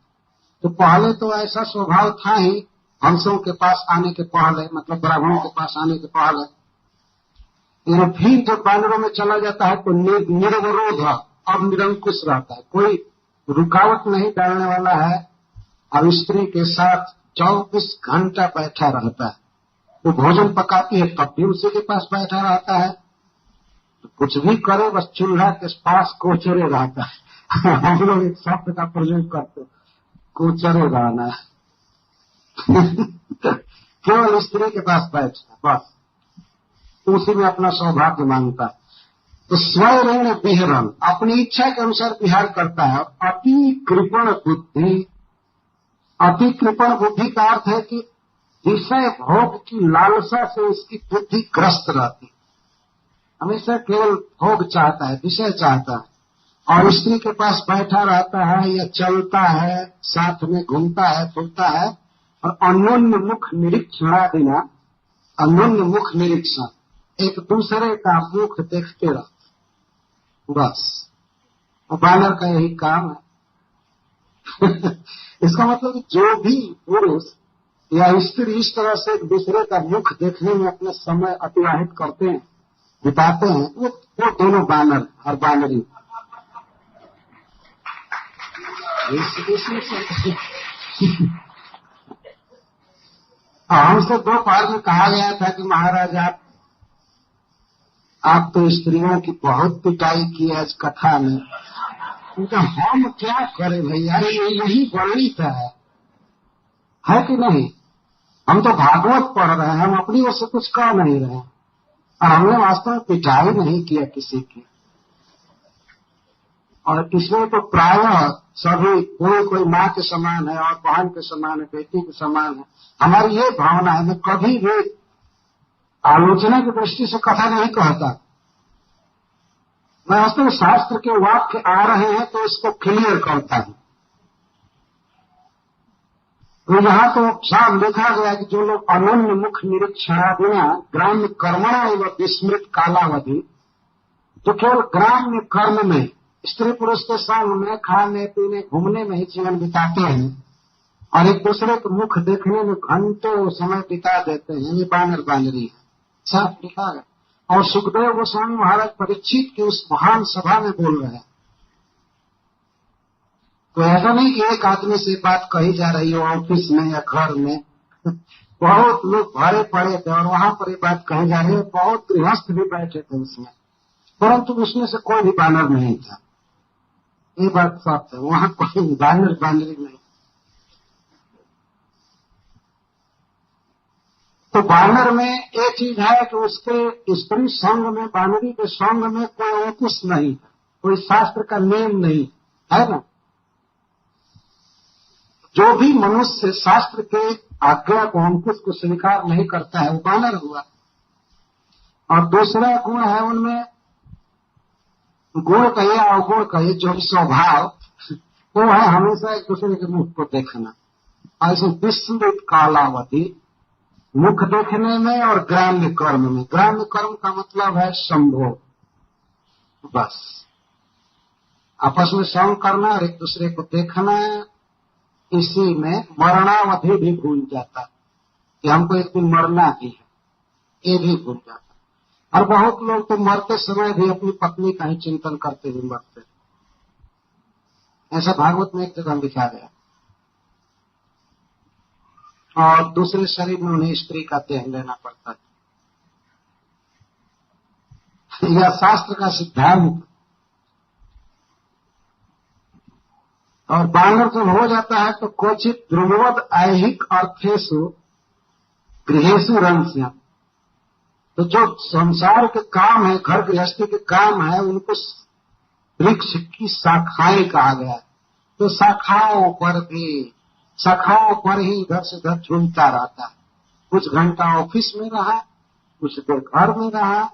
तो पहले तो ऐसा स्वभाव था ही, हंसों के पास आने के पहले, मतलब ब्राह्मणों के पास आने के पहले। फिर जब बानरों में चला जाता है तो निर्विरोध, अब निरंकुश रहता है, कोई रुकावट नहीं डालने वाला है। और स्त्री के साथ 24 घंटा बैठा रहता है। वो भोजन पकाती है तब भी उसी के पास बैठा रहता है। तो कुछ भी करे बस चूल्हा के पास कोचरे रहता है। हम लोग एक शब्द का प्रयोग करते, कोचरे रहना है। केवल स्त्री के पास बैठना, बस उसी में अपना सौभाग्य मांगता है। तो स्वयं विहरण, अपनी इच्छा के अनुसार विहार करता है। अति कृपण बुद्धि, अति कृपण बुद्धि का अर्थ है कि विषय भोग की लालसा से उसकी बुद्धि ग्रस्त रहती, हमेशा केवल भोग चाहता है, विषय चाहता है। और स्त्री के पास बैठा रहता है या चलता है, साथ में घूमता है, फिरता है, और अन्योन्य मुख निरीक्षणा बिना, अन्योन्य मुख निरीक्षण, एक दूसरे का मुख देखते रहते, बस। और बानर का यही काम है। इसका मतलब जो भी पुरुष या स्त्री इस तरह से एक दूसरे का मुख देखने में अपना समय अतिवाहित करते हैं, बिताते हैं, वो दोनों बानर और बानरी। हमसे दोपहर में कहा गया था कि महाराज आप तो स्त्रियों की बहुत पिटाई की आज कथा में। उनका हम क्या करें भैया, यही गणित है कि नहीं। हम तो भागवत पढ़ रहे हैं, हम अपनी ओर से कुछ कह नहीं रहे हैं, और हमने वास्तव में पिटाई नहीं किया किसी की। और इसमें तो प्रायः सभी कोई माँ के समान है और बहन के समान है, बेटी के समान है। हमारी ये भावना है। मैं कभी भी आलोचना की दृष्टि से कथा नहीं कहता। मैं वास्तव में शास्त्र के वाक्य आ रहे हैं तो इसको क्लियर करता हूं। तो यहाँ तो साफ लिखा गया कि जो लोग अनन्य मुख निरीक्षणा बिना ग्राम्य कर्मणा एवं विस्मृत कालावधि, जो केवल ग्राम्य कर्म में स्त्री पुरुष के संग में खाने पीने घूमने में ही जीवन बिताते हैं और एक दूसरे के मुख देखने में घंटों समय बिता देते हैं, ये बानर बानरी है, साफ लिखा है। और सुखदेव गोस्वामी महाराज परीक्षित की उस महान सभा में बोल रहे हैं। तो ऐसा नहीं कि एक आदमी से बात कही जा रही हो ऑफिस में या घर में, बहुत लोग भरे पड़े थे और वहां पर ये बात कही जा रही है, बहुत गृहस्थ भी बैठे थे उसमें, परंतु उसमें से कोई भी बानर नहीं था। ये बात सच है, वहां कोई बानरी नहीं। तो बानर में एक चीज है कि उसके स्त्री संग में, बानरी के संग में कोई अंकुश नहीं, कोई शास्त्र का नियम नहीं है ना। जो भी मनुष्य शास्त्र के आज्ञा को, अंकुश को स्वीकार नहीं करता है, वो बानर हुआ। और दूसरा गुण है उनमें, गुण कहिए अवगुण कहिए, जो स्वभाव, वो है हमेशा एक दूसरे के मुख को देखना। ऐसे विस्मृत कालावधि, मुख देखने में और ग्राम्य कर्म में। ग्राम्य कर्म का मतलब है संभोग, बस आपस में संग करना और एक दूसरे को देखना। इसी में मरणावधि भी भूल जाता कि हमको एक दिन मरना भी है, ये भी भूल जाता। और बहुत लोग तो मरते समय भी अपनी पत्नी का ही चिंतन करते हुए मरते। ऐसा भागवत में एक जगह लिखा गया। और दूसरे शरीर में उन्हें स्त्री का देह लेना पड़ता है। यह शास्त्र का सिद्धांत। और बानर जब हो जाता है तो क्वचित ध्रुववद ऐहिक अर्थेषु गृहेषु रंस्या। तो जो संसार के काम है, घर गृहस्थी के काम है, उनको वृक्ष की शाखाएं कहा गया है। तो शाखाओं पर ही इधर से उधर झूमता रहता है। कुछ घंटा ऑफिस में रहा, कुछ देर घर में रहा,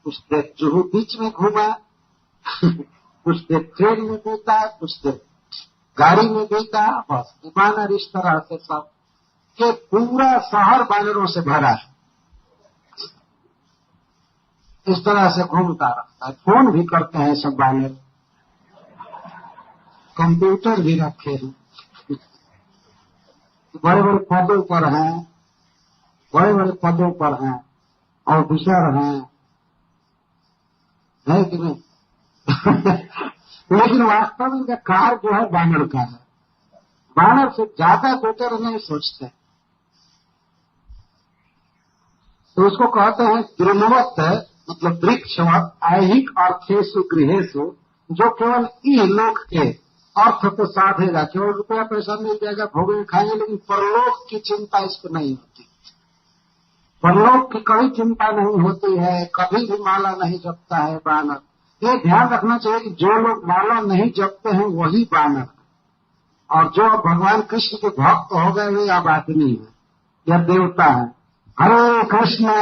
कुछ देर जुहू बीच में घूमा, कुछ देर ट्रेन में बीता, कुछ देर गाड़ी में बीता। बस बानर इस तरह से सब के पूरा शहर बानरों से भरा है। इस तरह से घूमता रहता है। फोन भी करते हैं सब बानर, कंप्यूटर भी रखे हैं, बड़े बड़े पदों पर हैं, बड़े बड़े पदों पर हैं, ऑफिसर हैं, है कि नहीं? लेकिन वास्तव में इनका कार्य जो है बानर का है। बानर से ज्यादा बेटर नहीं सोचते। तो उसको कहते हैं द्रुमवत, मतलब वृक्षवत ऐहिक अर्थेषु गृहेषु, जो केवल इहलोक के अर्थ को साधेगा। केवल रुपया पैसा मिल जाएगा, भोगेंगे खाएंगे, लेकिन परलोक की चिंता इसको नहीं होती। परलोक की कभी चिंता नहीं होती है, कभी भी माला नहीं जपता है बानर। ये ध्यान रखना चाहिए कि जो लोग माला नहीं जपते हैं वही बानर, और जो भगवान कृष्ण के भक्त हो गए वे अब आदमी है या देवता है। हरे कृष्णा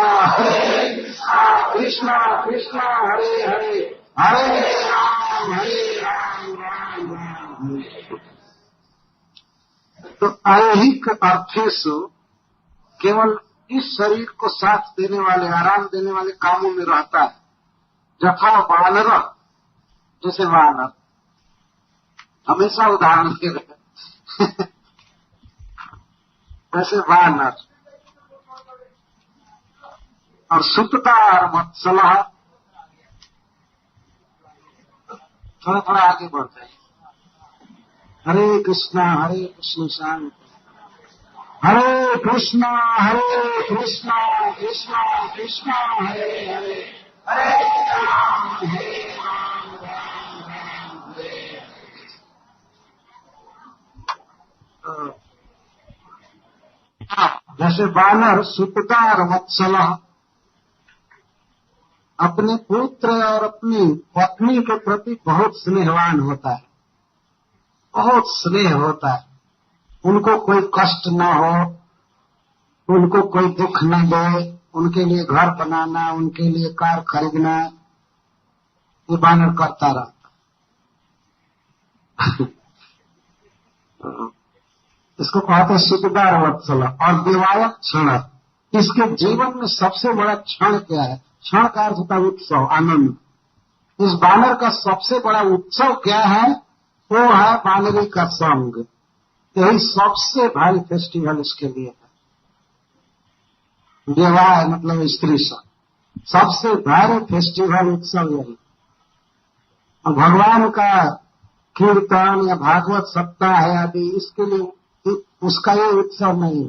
कृष्णा कृष्णा हरे हरे, हरे राम राम राम। तो ऐहिक अर्थेषु केवल इस शरीर को साथ देने वाले, आराम देने वाले कामों में रहता है। जथा बानर, जैसे बानर, हमेशा उदाहरण दे रहे वैसे बानर। और सुतता और मत्सला, थोड़ा थोड़ा आगे बढ़ जाए। हरे कृष्ण शांत, हरे कृष्णा कृष्णा कृष्णा हरे हरे, हरे राम राम राम हरे। जैसे बानर सुतता और वत्सला, अपने पुत्र और अपनी पत्नी के प्रति बहुत स्नेहवान होता है, बहुत स्नेह होता है। उनको कोई कष्ट न हो, उनको कोई दुख न दे, उनके लिए घर बनाना, उनके लिए कार खरीदना, ये बानर करता रहता। इसको कहते हैं सुतदार वत्सला। और दिवायक क्षण, इसके जीवन में सबसे बड़ा क्षण क्या है? क्षण का अर्थ होता है उत्सव, आनंद। इस बानर का सबसे बड़ा उत्सव क्या है? वो है बानरी का संग। यही सबसे भारी फेस्टिवल इसके लिए है। विवाह मतलब स्त्री संग, सबसे भारी फेस्टिवल उत्सव यही। और भगवान का कीर्तन या भागवत सप्ताह है आदि, इसके लिए उसका ये उत्सव नहीं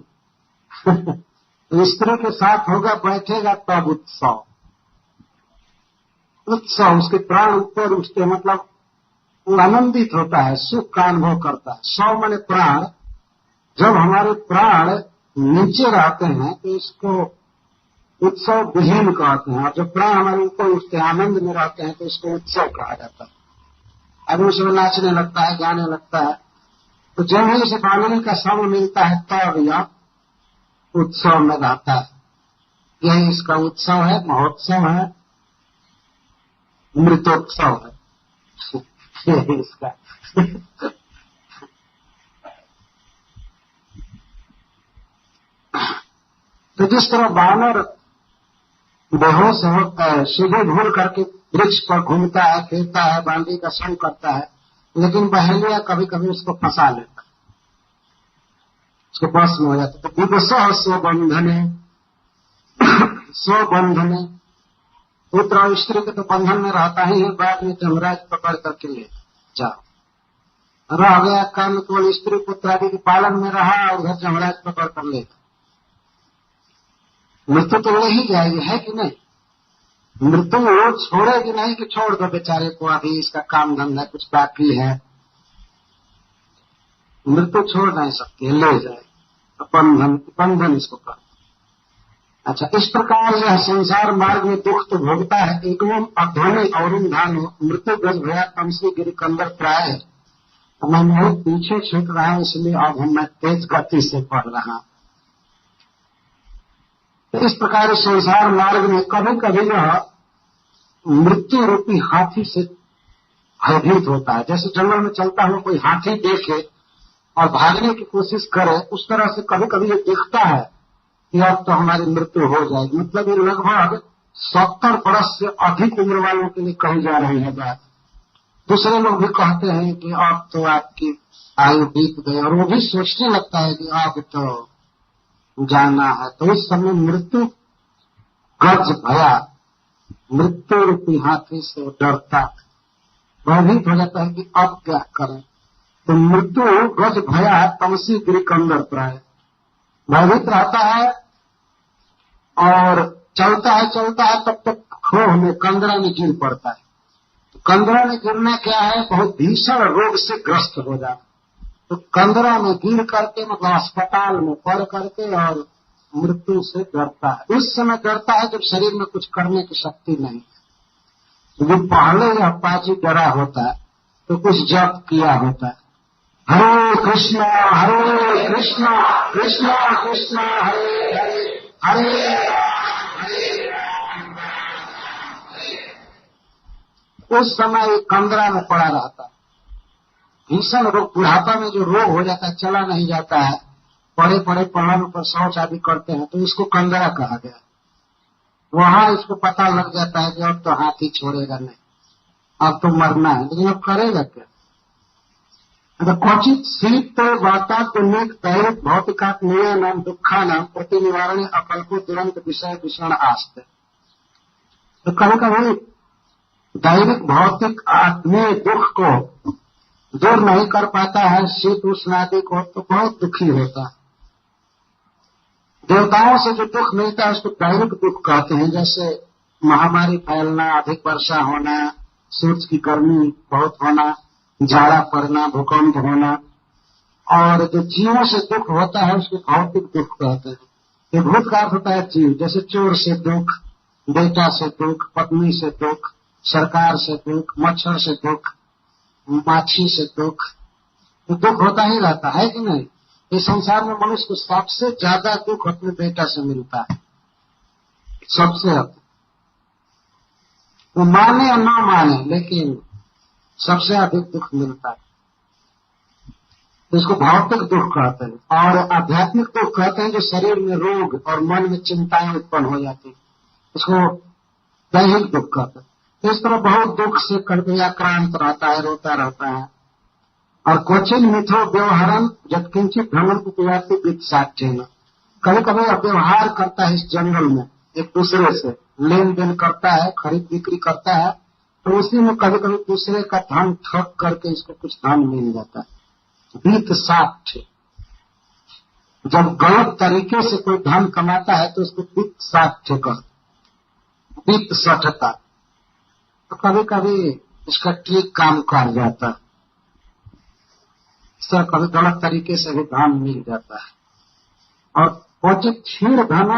तो स्त्री के साथ होगा, बैठेगा तब उत्सव, उत्सव, उसके प्राण ऊपर उठते, मतलब वो आनंदित होता है, सुख का अनुभव करता है। सौ माने प्राण। जब हमारे प्राण नीचे रहते हैं तो इसको उत्सव विहीन कहते हैं, और जब प्राण हमारे ऊपर उठते हैं, आनंद में रहते हैं, तो इसको उत्सव कहा जाता है। अभी उसमें नाचने लगता है, गाने लगता है। तो जब ही इसे बांधने का समय मिलता है तब यह उत्सव में रहता है। यही इसका उत्सव है, महोत्सव है, मृतोत्सव है। यही इसका तो जिस तरह वानर बेहोश होकर सीधे भूल करके वृक्ष पर घूमता है, फिरता है, बांधी का संग करता है, लेकिन बहेलिया कभी कभी उसको फंसा लेता है, उसके पास में हो जाता है। तो विवशः स्वबंधने, स्वबंधने, पुत्र और स्त्री के तो बंधन में रहता ही है, बाद में जमराज पकड़ करके ले जाओ। रह गया काम, केवल स्त्री पुत्र आदि के पालन में रहा और उधर जमराज पकड़ कर ले। मृत्यु तो ले ही जाएगी, है कि नहीं? मृत्यु छोड़ेगी नहीं कि छोड़ दो बेचारे को, अभी इसका काम धंधा कुछ बाकी है। मृत्यु छोड़ नहीं सकती, ले जाए, बंधन इसको कर। अच्छा, इस प्रकार यह संसार मार्ग में दुख तो भोगता है। एवं अध्वनि और धानो मृत्यु गज भया तमसी गिरी कंदर प्राय। मैं बहुत पीछे छूट रहा हूं, इसलिए अब मैं तेज गति से पढ़ रहा हूं। तो इस प्रकार संसार मार्ग में कभी कभी यह मृत्यु रूपी हाथी से भयभीत होता है। जैसे जंगल में चलता हुआ कोई हाथी देखे और भागने की कोशिश करे, उस तरह से कभी कभी ये दिखता है कि अब तो हमारी मृत्यु हो जाएगी। मतलब ये लगभग 70 वर्ष से अधिक उम्र वालों के लिए कही जा रही है बात। दूसरे लोग भी कहते हैं कि अब तो आपकी आयु बीत गई, और वो भी सोचने लगता है कि अब तो जाना है। तो इस समय मृत्यु गज भया, मृत्यु रूपी हाथी से डरता, भयभीत हो जाता है कि अब क्या करें। तो मृत्यु गज भया तमसी गिरी कंदर प्राय, भयभीत रहता है और चलता है तब तक खोह में, कंदरा में गिर पड़ता है। तो कंदरा में गिरना क्या है? बहुत भीषण रोग से ग्रस्त हो जाता। तो कंदरा में गिर करके, मतलब अस्पताल में पड़ करके, और मृत्यु से डरता है। उस समय डरता है जब शरीर में कुछ करने की शक्ति नहीं है। जो पहले यह पाजी डरा होता है तो कुछ जप किया होता है, हरे कृष्णा कृष्णा कृष्णा हरे हरे, हरे उस समय एक कंदरा में पड़ा रहता है। भीषण रोग, बुढ़ापा में जो रोग हो जाता है, चला नहीं जाता है, बड़े बड़े पहाड़ों पर शौच आदि करते हैं, तो इसको कंदरा कहा गया। वहां इसको पता लग जाता है कि अब तो हाथी छोड़ेगा नहीं, अब तो मरना है, लेकिन अब करेगा क्या? क्वचित शीत वार्ता पुण्यक दैविक भौतिकात्मीय नाम दुखा नाम प्रति निवारण अकल्पो तुरंत विषय विषण आस्ते। तो कभी कभी दैविक भौतिक आत्मीय दुख को दूर नहीं कर पाता है, शीत उष्ण आदि को, तो बहुत दुखी होता है। देवताओं से जो दुख मिलता है उसको दैविक दुख कहते हैं, जैसे महामारी फैलना, अधिक वर्षा होना, सूरज की गर्मी बहुत होना, झाड़ा पड़ना, भूकंप होना। और जो जीवों से दुख होता है उसको भौतिक दुख कहते हैं। ये भूत का अर्थ होता है जीव, जैसे चोर से दुख, बेटा से दुख, पत्नी से दुख, सरकार से दुख, मच्छर से दुख, माछी से दुख। तो दुख होता ही रहता है कि नहीं? इस संसार में मनुष्य को सबसे ज्यादा दुख अपने बेटा से मिलता है, सबसे अधिक। वो माने या ना माने, लेकिन सबसे अधिक दुख मिलता है। तो इसको भौतिक दुख कहते हैं। और आध्यात्मिक दुख कहते हैं जो शरीर में रोग और मन में चिंताएं उत्पन्न हो जाती, इसको दैहिक दुख कहते हैं। इस तरह बहुत दुख से करके आक्रांत रहता है, रोता रहता है। और क्वचिन मिथो व्यवहारन जत्किंचित भ्रमण उपयाति विद साक्षेन, कभी कभी व्यवहार करता है इस जंगल में, एक दूसरे से लेन देन करता है, खरीद बिक्री करता है, तो उसी में कभी कभी दूसरे का धन ठग करके इसको कुछ धन मिल जाता है। वित्त साक्ष्य, जब गलत तरीके से कोई धन कमाता है तो उसको वित्त साध्य कर, वित्त सठता, तो कभी कभी इसका ठीक काम कर जाता है। सर कभी गलत तरीके से भी धन मिल जाता है। और क्वचित क्षीण धन,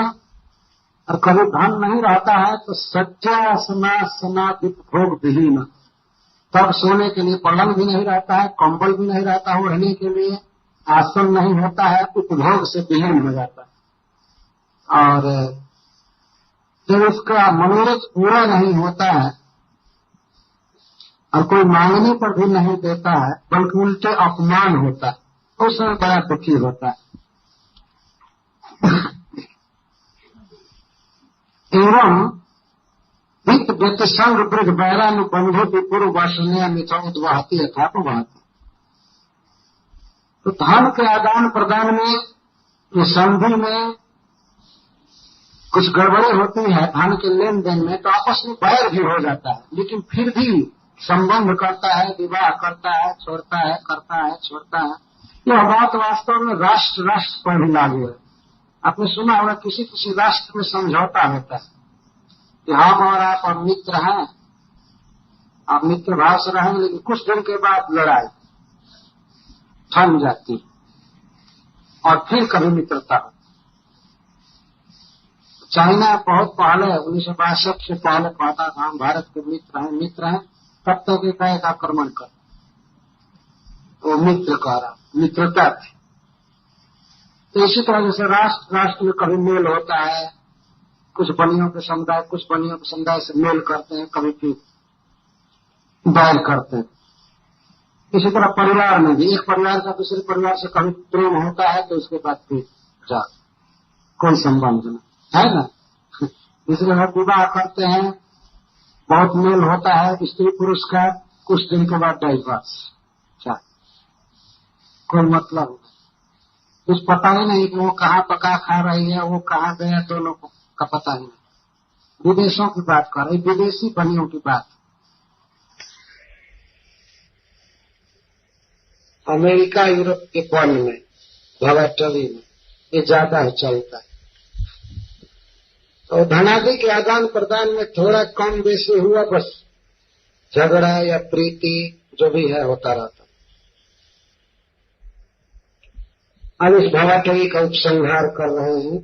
और कभी धन नहीं रहता है तो सच्चा सना उपभोग विहीन, तब सोने के लिए पलंग भी नहीं रहता है, कंबल भी नहीं रहता है, ओढ़ने के लिए आसन नहीं होता है, उपभोग से विहीन हो जाता है। और जब उसका मनोरथ पूरा नहीं होता है और कोई मांगने पर भी नहीं देता है बल्कि उल्टे अपमान होता है, उस समय बड़ा दुखी होता है। एवं वित्त व्यतिसंग वृद्ध बैरानुबंधो विपूर्व वासन्या मिथोद्वाहती यथापवाहती। तो धन के आदान प्रदान में, ये संधि में कुछ गड़बड़ी होती है, धन के लेन देन में, तो आपस में बैर भी हो जाता है, लेकिन फिर भी संबंध करता है, विवाह करता है, छोड़ता है, करता है, छोड़ता है। यह बात वास्तव में राष्ट्र राष्ट्र पर भी लागू है। आपने सुना होगा किसी किसी राष्ट्र में समझौता होता है कि हम और आप अब मित्र हैं, आप मित्र भाव से रहेंगे, लेकिन कुछ दिन के बाद लड़ाई थम जाती और फिर कभी मित्रता हो। चाइना बहुत पहले 1962 से पहले कहता था हम भारत के मित्र हैं, तब तक एक आक्रमण कर, वो मित्र कह रहा, मित्रता थी। तो इसी तरह जैसे राष्ट्र राष्ट्र में कभी मेल होता है, कुछ बनियों के समुदाय कुछ बनियों के समुदाय से मेल करते हैं, कभी फिर बैर करते हैं। इसी तरह परिवार में भी एक परिवार का दूसरे परिवार से कभी प्रेम होता है तो उसके बाद फिर जा कोई संबंध नहीं है ना। इसलिए हम विवाह करते हैं, बहुत मेल होता है स्त्री पुरुष का, कुछ दिन के बाद डाइवर्स, कोई मतलब नहीं, कुछ पता ही नहीं कि वो कहाँ पका खा रही है, वो कहाँ गया, दोनों का पता ही नहीं। विदेशों की बात कर रही, विदेशी बनियों की बात। अमेरिका यूरोप के वन में, भवाटवी में ये ज्यादा है चलता है। तो धनादि के आदान प्रदान में थोड़ा कम बेसी हुआ, बस झगड़ा या प्रीति जो भी है होता रहता। अब इस भवाटवी का उपसंहार कर रहे हैं।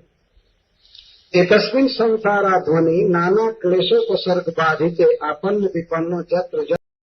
एकस्मिन् संसाराध्वनि नाना क्लेशोपसर्ग बाधिते आपन्न विपन्नो जत्र